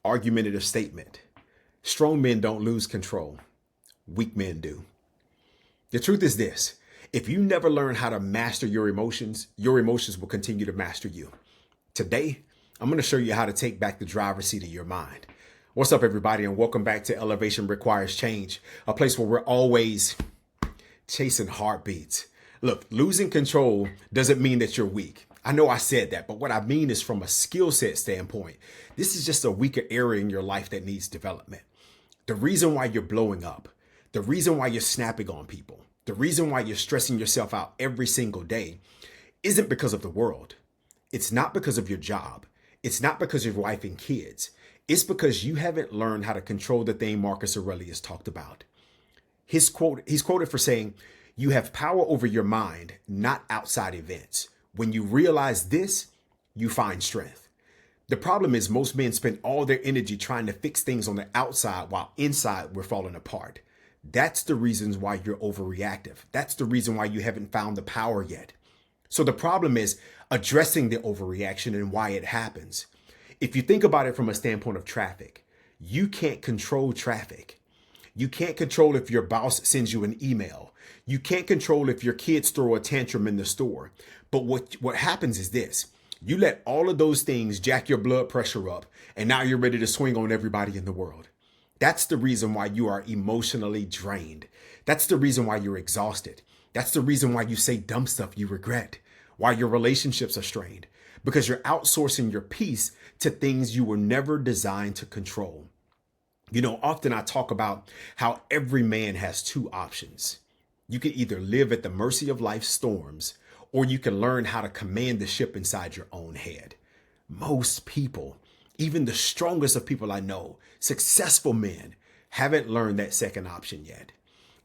Argumentative statement. Strong men don't lose control. Weak men do. The truth is this. If you never learn how to master your emotions will continue to master you. Today, I'm going to show you how to take back the driver's seat of your mind. What's up, everybody, and welcome back to Elevation Requires Change, a place where we're always chasing heartbeats. Look, losing control doesn't mean that you're weak. I know I said that, but what I mean is from a skill set standpoint, this is just a weaker area in your life that needs development. The reason why you're blowing up, the reason why you're snapping on people, the reason why you're stressing yourself out every single day isn't because of the world. It's not because of your job. It's not because of your wife and kids. It's because you haven't learned how to control the thing Marcus Aurelius talked about. He's quoted for saying, "You have power over your mind, not outside events. When you realize this, you find strength." The problem is most men spend all their energy trying to fix things on the outside while inside we're falling apart. That's the reasons why you're overreactive. That's the reason why you haven't found the power yet. So the problem is addressing the overreaction and why it happens. If you think about it from a standpoint of traffic, you can't control traffic. You can't control if your boss sends you an email. You can't control if your kids throw a tantrum in the store. But what happens is this. You let all of those things jack your blood pressure up, and now you're ready to swing on everybody in the world. That's the reason why you are emotionally drained. That's the reason why you're exhausted. That's the reason why you say dumb stuff you regret, why your relationships are strained, because you're outsourcing your peace to things you were never designed to control. You know, often I talk about how every man has two options. You can either live at the mercy of life's storms, or you can learn how to command the ship inside your own head. Most people, even the strongest of people I know, successful men, haven't learned that second option yet.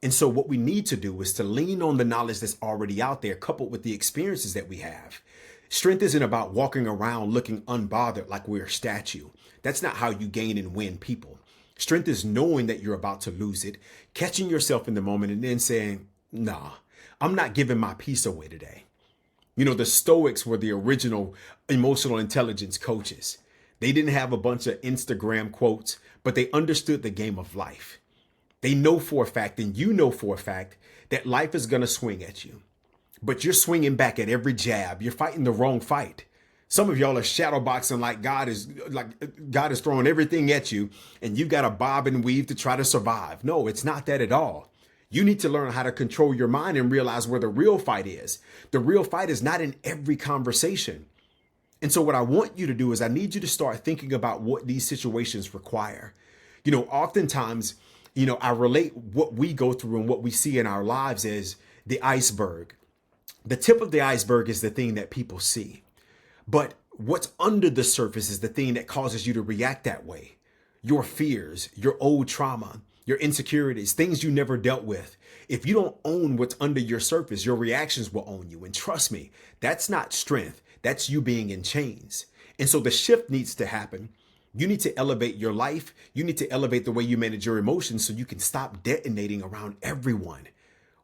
And so what we need to do is to lean on the knowledge that's already out there, coupled with the experiences that we have. Strength isn't about walking around looking unbothered like we're a statue. That's not how you gain and win people. Strength is knowing that you're about to lose it, catching yourself in the moment, and then saying, nah, I'm not giving my peace away today. You know, the Stoics were the original emotional intelligence coaches. They didn't have a bunch of Instagram quotes, but they understood the game of life. They know for a fact, and you know for a fact, that life is going to swing at you. But you're swinging back at every jab. You're fighting the wrong fight. Some of y'all are shadowboxing like God is throwing everything at you, and you got to bob and weave to try to survive. No, it's not that at all. You need to learn how to control your mind and realize where the real fight is. The real fight is not in every conversation. And so what I want you to do is I need you to start thinking about what these situations require. You know, oftentimes, I relate what we go through and what we see in our lives as the iceberg. The tip of the iceberg is the thing that people see. But what's under the surface is the thing that causes you to react that way. Your fears, your old trauma, your insecurities, things you never dealt with. If you don't own what's under your surface, your reactions will own you. And trust me, that's not strength. That's you being in chains. And so the shift needs to happen. You need to elevate your life. You need to elevate the way you manage your emotions so you can stop detonating around everyone.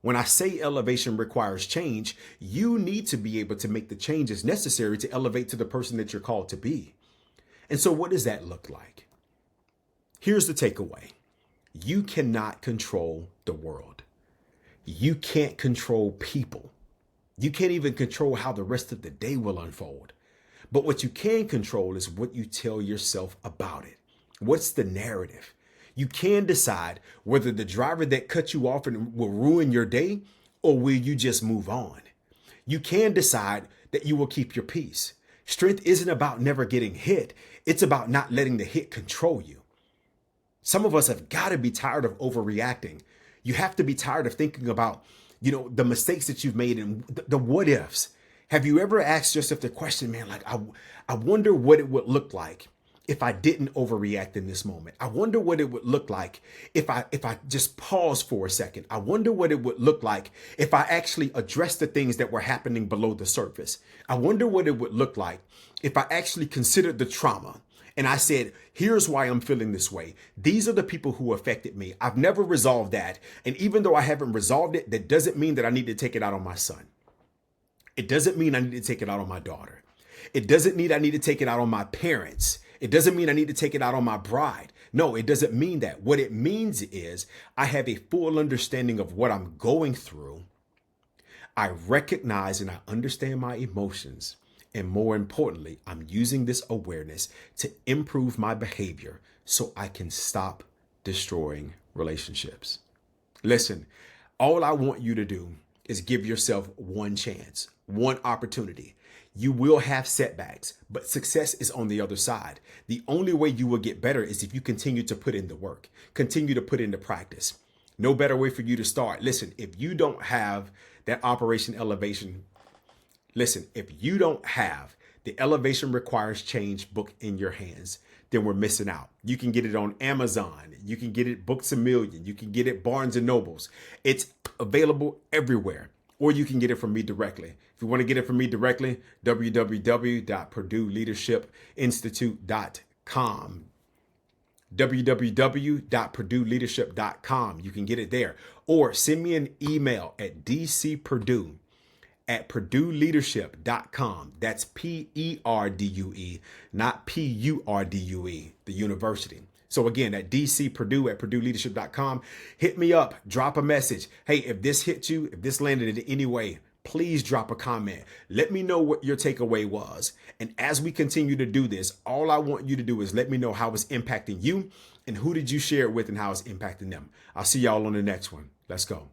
When I say elevation requires change, you need to be able to make the changes necessary to elevate to the person that you're called to be. And so what does that look like? Here's the takeaway. You cannot control the world. You can't control people. You can't even control how the rest of the day will unfold. But what you can control is what you tell yourself about it. What's the narrative? You can decide whether the driver that cut you off and will ruin your day, or will you just move on? You can decide that you will keep your peace. Strength isn't about never getting hit. It's about not letting the hit control you. Some of us have got to be tired of overreacting. You have to be tired of thinking about, the mistakes that you've made and the what ifs. Have you ever asked yourself the question, man, like, I wonder what it would look like if I didn't overreact in this moment? I wonder what it would look like if I just pause for a second. I wonder what it would look like if I actually addressed the things that were happening below the surface. I wonder what it would look like if I actually considered the trauma. And I said, here's why I'm feeling this way. These are the people who affected me. I've never resolved that. And even though I haven't resolved it, that doesn't mean that I need to take it out on my son. It doesn't mean I need to take it out on my daughter. It doesn't mean I need to take it out on my parents. It doesn't mean I need to take it out on my bride. No, it doesn't mean that. What it means is I have a full understanding of what I'm going through. I recognize and I understand my emotions. And more importantly, I'm using this awareness to improve my behavior so I can stop destroying relationships. Listen, all I want you to do is give yourself one chance, one opportunity. You will have setbacks, but success is on the other side. The only way you will get better is if you continue to put in the work, continue to put into practice. No better way for you to start. Listen, if you don't have that Operation Elevation, listen, if you don't have the Elevation Requires Change book in your hands, then we're missing out. You can get it on Amazon. You can get it Books A Million. You can get it Barnes and Nobles. It's available everywhere. Or you can get it from me directly. If you want to get it from me directly, www.PurdueLeadershipInstitute.com. www.PurdueLeadership.com. You can get it there. Or send me an email at dcpurdue@PurdueLeadership.com. That's PERDUE, not PURDUE, the university. So again, at dcpurdue@PurdueLeadership.com. Hit me up, drop a message. Hey, if this hit you, if this landed in any way, please drop a comment. Let me know what your takeaway was. And as we continue to do this, all I want you to do is let me know how it's impacting you and who did you share it with and how it's impacting them. I'll see y'all on the next one. Let's go.